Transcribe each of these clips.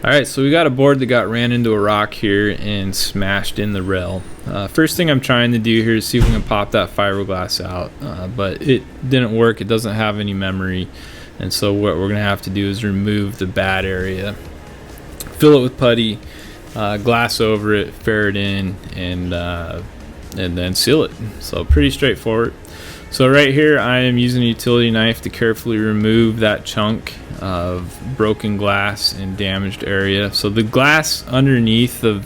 Alright, so we got a board that got ran into a rock here and smashed in the rail. First thing I'm trying to do here is see if we can pop that fiberglass out, but it didn't work. It doesn't have any memory, and so what we're going to have to do is remove the bad area, fill it with putty, glass over it, ferret in, and then seal it. So pretty straightforward. So right here I am using a utility knife to carefully remove that chunk of broken glass and damaged area. So the glass underneath the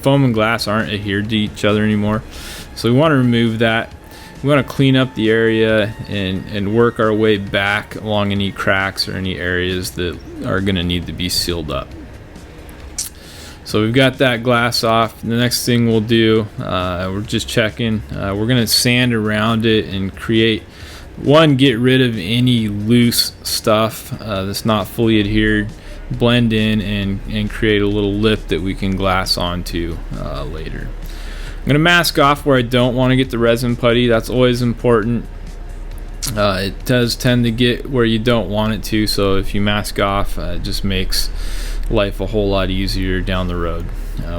foam and glass aren't adhered to each other anymore. So we want to remove that. We want to clean up the area and work our way back along any cracks or any areas that are going to need to be sealed up. So we've got that glass off. The next thing we'll do, we're just checking. We're going to sand around it and get rid of any loose stuff that's not fully adhered, blend in, and create a little lip that we can glass onto later. I'm going to mask off where I don't want to get the resin putty. That's always important. It does tend to get where you don't want it to, so if you mask off, it just makes life a whole lot easier down the road.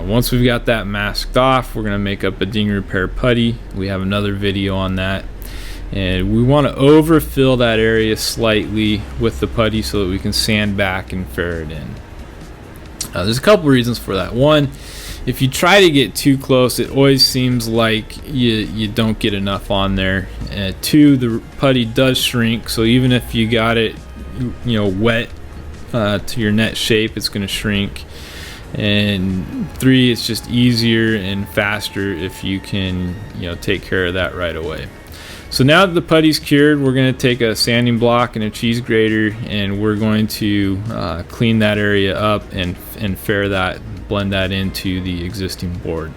Once we've got that masked off, we're going to make up a ding repair putty. We have another video on that, and we want to overfill that area slightly with the putty so that we can sand back and ferret in. There's a couple reasons for that. One, if you try to get too close, it always seems like you don't get enough on there. Two, the putty does shrink, so even if you got it wet to your net shape, it's going to shrink. And three, it's just easier and faster if you can take care of that right away. So now that the putty's cured, we're going to take a sanding block and a cheese grater, and we're going to clean that area up and blend that into the existing board.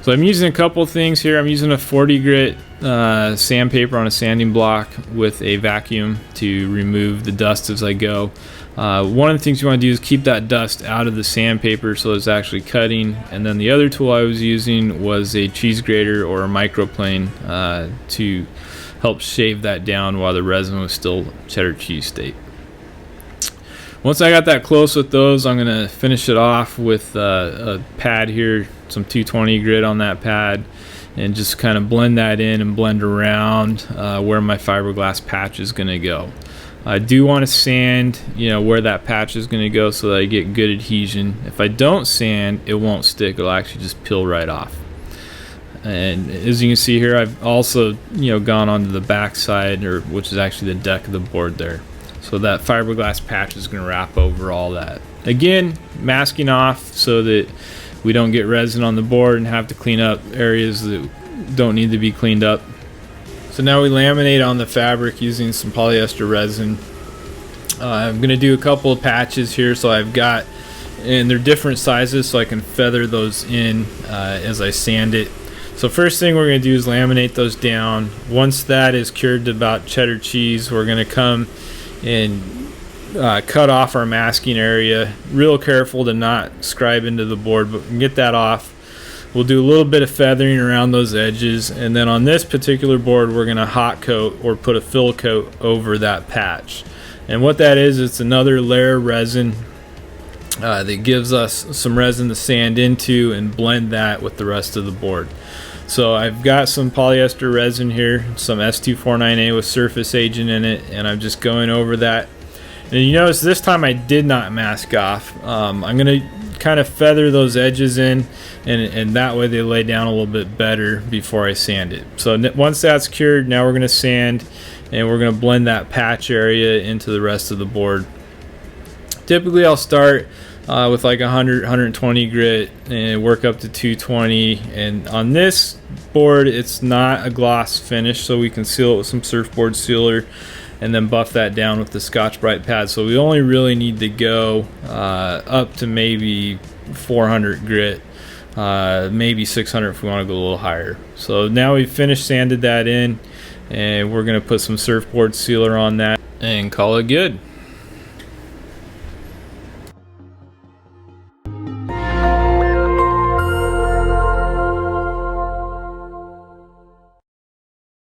So I'm using a couple things here. I'm using a 40 grit sandpaper on a sanding block with a vacuum to remove the dust as I go. One of the things you want to do is keep that dust out of the sandpaper so it's actually cutting. And then the other tool I was using was a cheese grater or a microplane to help shave that down while the resin was still cheddar cheese state. Once I got that close with those, I'm going to finish it off with a pad here, some 220 grit on that pad, and just kind of blend that in and blend around where my fiberglass patch is going to go. I do want to sand where that patch is going to go so that I get good adhesion. If I don't sand, it won't stick. It'll actually just peel right off. And as you can see here, I've also gone onto the back side, which is actually the deck of the board there. So that fiberglass patch is going to wrap over all that. Again, masking off so that we don't get resin on the board and have to clean up areas that don't need to be cleaned up. So now we laminate on the fabric using some polyester resin. I'm going to do a couple of patches here, so I've got, and they're different sizes so I can feather those in as I sand it. So first thing we're going to do is laminate those down. Once that is cured to about cheddar cheese, we're going to come and cut off our masking area. Real careful to not scribe into the board, but we can get that off. We'll do a little bit of feathering around those edges, and then on this particular board we're going to hot coat or put a fill coat over that patch. And what that is, it's another layer of resin that gives us some resin to sand into and blend that with the rest of the board. So I've got some polyester resin here, some S249A with surface agent in it, and I'm just going over that. And you notice this time I did not mask off. I'm going to kind of feather those edges in, and that way they lay down a little bit better before I sand it. So once that's cured, now we're going to sand, and we're going to blend that patch area into the rest of the board. Typically I'll start with like 120 grit and work up to 220, and on this board it's not a gloss finish, so we can seal it with some Surfboard sealer and then buff that down with the Scotch-Brite pad. So we only really need to go up to maybe 400 grit, maybe 600 if we want to go a little higher. So now we've finished sanded that in, and we're going to put some Surfboard sealer on that and call it good.